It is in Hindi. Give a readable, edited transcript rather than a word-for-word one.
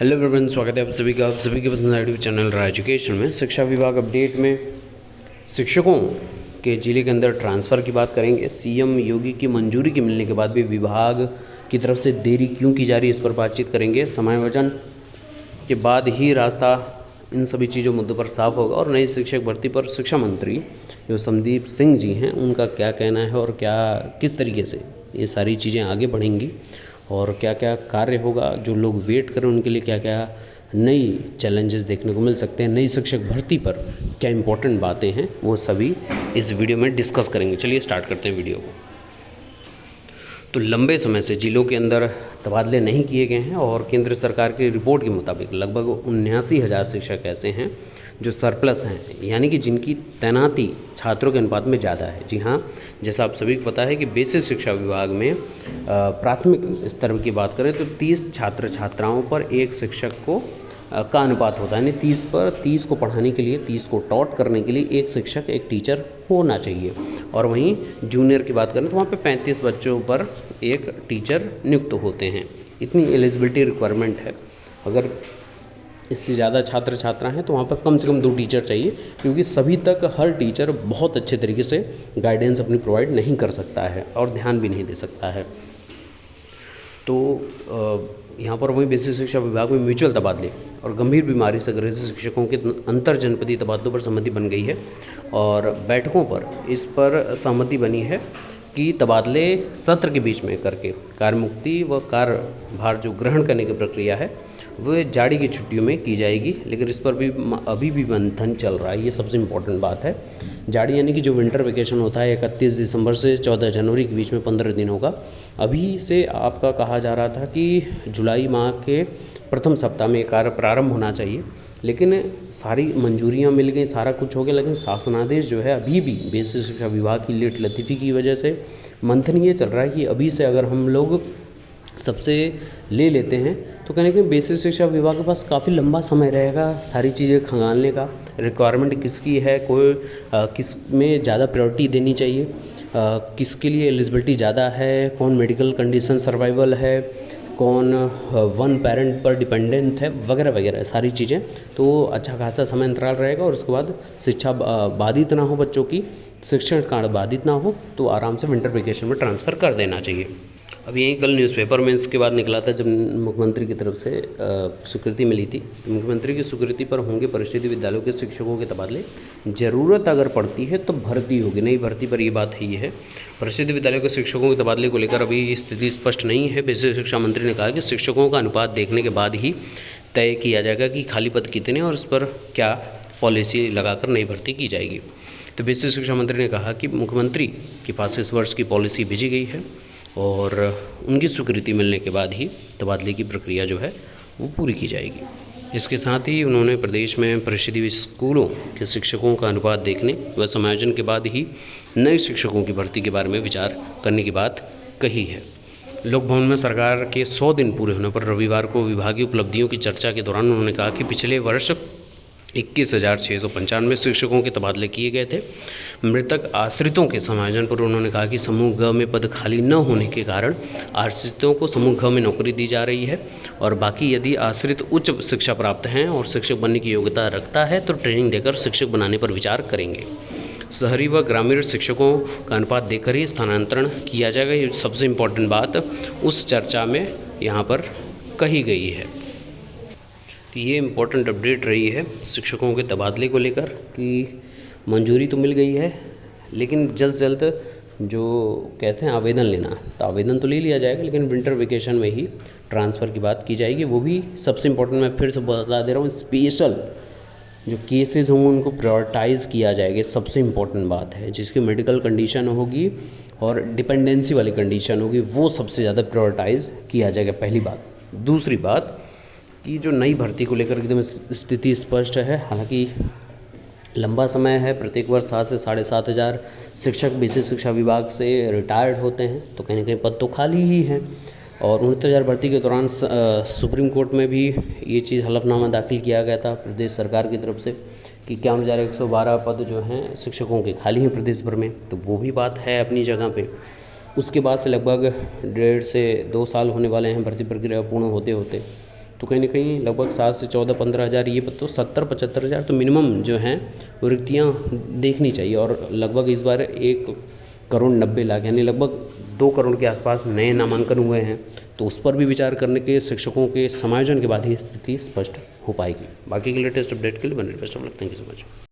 हेलो एवरीवन, स्वागत है आप सभी के पसंद यूट्यूब चैनल रहा एजुकेशन में। शिक्षा विभाग अपडेट में शिक्षकों के जिले के अंदर ट्रांसफ़र की बात करेंगे। सीएम योगी की मंजूरी के मिलने के बाद भी विभाग की तरफ से देरी क्यों की जा रही है, इस पर बातचीत करेंगे। समायोजन के बाद ही रास्ता इन सभी चीज़ों मुद्दों पर साफ होगा और नई शिक्षक भर्ती पर शिक्षा मंत्री जो संदीप सिंह जी हैं उनका क्या कहना है और किस तरीके से ये सारी चीज़ें आगे बढ़ेंगी और क्या क्या कार्य होगा। जो लोग वेट करें उनके लिए क्या क्या नई चैलेंजेस देखने को मिल सकते हैं। नई शिक्षक भर्ती पर क्या इंपॉर्टेंट बातें हैं वो सभी इस वीडियो में डिस्कस करेंगे। चलिए स्टार्ट करते हैं वीडियो को। तो लंबे समय से जिलों के अंदर तबादले नहीं किए गए हैं और केंद्र सरकार की रिपोर्ट के मुताबिक लगभग 79,000 शिक्षक ऐसे हैं जो सरप्लस हैं, यानी कि जिनकी तैनाती छात्रों के अनुपात में ज़्यादा है। जी हाँ, जैसा आप सभी को पता है कि बेसिक शिक्षा विभाग में प्राथमिक स्तर की बात करें तो 30 छात्र छात्राओं पर एक शिक्षक का अनुपात होता है, यानी 30 को पढ़ाने के लिए, 30 को टॉट करने के लिए एक शिक्षक, एक टीचर होना चाहिए। और वहीं जूनियर की बात करें तो वहाँ पे 35 बच्चों पर एक टीचर नियुक्त होते हैं। इतनी एलिजिबिलिटी रिक्वायरमेंट है। अगर इससे ज़्यादा छात्र छात्रा हैं तो वहाँ पर कम से कम 2 टीचर चाहिए, क्योंकि सभी तक हर टीचर बहुत अच्छे तरीके से गाइडेंस अपनी प्रोवाइड नहीं कर सकता है और ध्यान भी नहीं दे सकता है। तो यहाँ पर वहीं बेसिक शिक्षा विभाग में म्यूचुअल तबादले और गंभीर बीमारी से ग्रसित शिक्षकों के अंतर जनपदीय तबादलों पर सहमति बन गई है और बैठकों पर इस पर सहमति बनी है कि तबादले सत्र के बीच में करके कार्यमुक्ति व कार्यभार जो ग्रहण करने की प्रक्रिया है वह जाड़ी की छुट्टियों में की जाएगी। लेकिन इस पर भी अभी भी मंथन चल रहा है, ये सबसे इम्पोर्टेंट बात है। जाड़ी यानी कि जो विंटर वेकेशन होता है 31 दिसंबर से 14 जनवरी के बीच में 15 दिन होगा। अभी से आपका कहा जा रहा था कि जुलाई माह के प्रथम सप्ताह में कार्य प्रारंभ होना चाहिए, लेकिन सारी मंजूरियां मिल गई, सारा कुछ हो गया, लेकिन शासनादेश जो है अभी भी बेसिक शिक्षा विभाग की लेट लतीफ़ी की वजह से मंथन ये चल रहा है कि अभी से अगर हम लोग सबसे ले लेते हैं तो कहने के बेसिक शिक्षा विभाग के पास काफ़ी लंबा समय रहेगा सारी चीज़ें खंगालने का। रिक्वायरमेंट किसकी है, किस में ज़्यादा प्रायोरिटी देनी चाहिए, किसके लिए एलिजिबिलिटी ज़्यादा है, कौन मेडिकल कंडीशन सर्वाइवल है, कौन वन पेरेंट पर डिपेंडेंट है, वगैरह वगैरह सारी चीज़ें। तो अच्छा खासा समय अंतराल रहेगा और उसके बाद शिक्षा बाधित ना हो, बच्चों की शिक्षण कार्ड बाधित ना हो, तो आराम से विंटर वेकेशन में ट्रांसफ़र कर देना चाहिए। अब यही कल न्यूज़पेपर में इसके बाद निकला था जब मुख्यमंत्री की तरफ से स्वीकृति मिली थी। तो मुख्यमंत्री की स्वीकृति पर होंगे परिषदीय विद्यालयों के शिक्षकों के तबादले। ज़रूरत अगर पड़ती है तो भर्ती होगी, नई भर्ती पर ये बात ही है। परिषदीय विद्यालयों के शिक्षकों के तबादले को लेकर अभी स्थिति स्पष्ट नहीं है। बेसिक शिक्षा मंत्री ने कहा कि शिक्षकों का अनुपात देखने के बाद ही तय किया जाएगा कि खाली पद कितने और इस पर क्या पॉलिसी लगाकर नई भर्ती की जाएगी। तो बेसिक शिक्षा मंत्री ने कहा कि मुख्यमंत्री के पास इस वर्ष की पॉलिसी भेजी गई है और उनकी स्वीकृति मिलने के बाद ही तबादले की प्रक्रिया जो है वो पूरी की जाएगी। इसके साथ ही उन्होंने प्रदेश में परिषदीय स्कूलों के शिक्षकों का अनुपात देखने व समायोजन के बाद ही नए शिक्षकों की भर्ती के बारे में विचार करने की बात कही है। लोक भवन में सरकार के 100 दिन पूरे होने पर रविवार को विभागीय उपलब्धियों की चर्चा के दौरान उन्होंने कहा कि पिछले वर्ष 21,695 शिक्षकों के तबादले किए गए थे। मृतक आश्रितों के समायोजन पर उन्होंने कहा कि समूह ग में पद खाली न होने के कारण आश्रितों को समूह ग में नौकरी दी जा रही है और बाकी यदि आश्रित उच्च शिक्षा प्राप्त हैं और शिक्षक बनने की योग्यता रखता है तो ट्रेनिंग देकर शिक्षक बनाने पर विचार करेंगे। शहरी व ग्रामीण शिक्षकों का अनुपात देखकर ही स्थानांतरण किया जाएगा। ये सबसे इम्पोर्टेंट बात उस चर्चा में यहाँ पर कही गई है। तो ये इम्पोर्टेंट अपडेट रही है शिक्षकों के तबादले को लेकर कि मंजूरी तो मिल गई है, लेकिन जल्द से जल्द जो कहते हैं आवेदन लेना, तो आवेदन तो ले लिया जाएगा, लेकिन विंटर वेकेशन में ही ट्रांसफ़र की बात की जाएगी। वो भी सबसे इम्पोर्टेंट, मैं फिर से बता दे रहा हूँ, स्पेशल जो केसेस होंगे उनको प्रायोरिटाइज़ किया जाएगा। सबसे इम्पोर्टेंट बात है जिसकी मेडिकल कंडीशन होगी और डिपेंडेंसी वाली कंडीशन होगी वो सबसे ज़्यादा प्रायोरिटाइज़ किया जाएगा, पहली बात। दूसरी बात कि जो नई भर्ती को लेकर एकदम स्थिति स्पष्ट है। हालांकि लंबा समय है, प्रत्येक वर्ष 7 से 7,500 शिक्षक बेसिक शिक्षा विभाग से रिटायर्ड होते हैं, तो कहीं ना कहीं पद तो खाली ही हैं। और 69,000 भर्ती के दौरान सुप्रीम कोर्ट में भी ये चीज़ हलफनामा दाखिल किया गया था प्रदेश सरकार की तरफ से कि 51,112 पद जो हैं शिक्षकों के खाली हैं प्रदेश भर में, तो वो भी बात है अपनी जगह पे। उसके बाद से लगभग 1.5 से 2 साल होने वाले हैं भर्ती प्रक्रिया पूर्ण होते होते। तो कहीं ना कहीं लगभग 7 से 14-15 हज़ार, ये तो 70-75 हज़ार तो मिनिमम जो हैं वो रिक्तियाँ देखनी चाहिए। और लगभग इस बार 1,90,00,000 यानी लगभग 2 करोड़ के आसपास नए नामांकन हुए हैं, तो उस पर भी विचार करने के शिक्षकों के समायोजन के बाद ही स्थिति स्पष्ट हो पाएगी। बाकी के लेटेस्ट अपडेट के लिए बने रहिए। Best of luck, thank you so much.